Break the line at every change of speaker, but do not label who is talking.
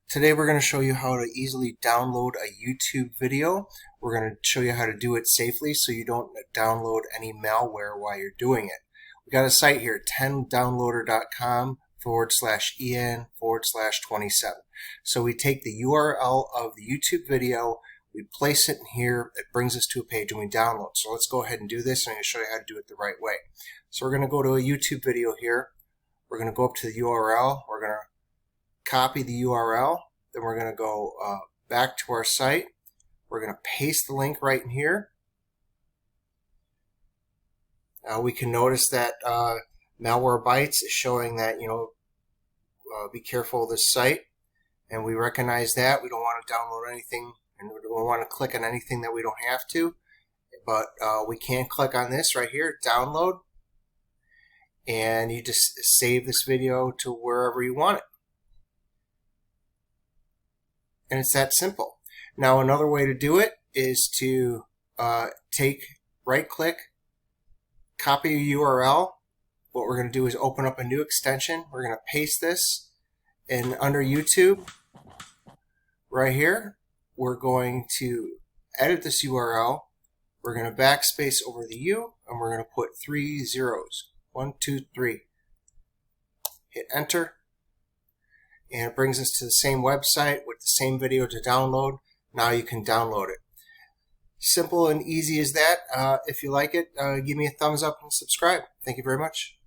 Today we're going to show you how to easily download a YouTube video. We're going to show you how to do it safely so you don't download any malware while you're doing it. We got a site here, 10downloader.com/en/27. So we take the URL of the YouTube video, we place it in here, it brings us to a page and we download. So let's go ahead and do this, and I'm going to show you how to do it the right way. So we're going to go to a YouTube video here. We're going to go up to the URL. We're going to copy the URL. Then we're going to go back to our site. We're going to paste the link right in here. We can notice that Malwarebytes is showing that, be careful of this site. And we recognize that. We don't want to download anything, and we don't want to click on anything that we don't have to. But we can click on this right here, download. And you just save this video to wherever you want it. And it's that simple. Now another way to do it is to right click, copy a URL. What we're going to do is open up a new extension. We're going to paste this, and under YouTube right here we're going to edit this URL. We're going to backspace over the U, and we're going to put 3 zeros. 1, 2, 3. Hit enter. And it brings us to the same website with the same video to download. Now you can download it. Simple and easy as that. If you like it, give me a thumbs up and subscribe. Thank you very much.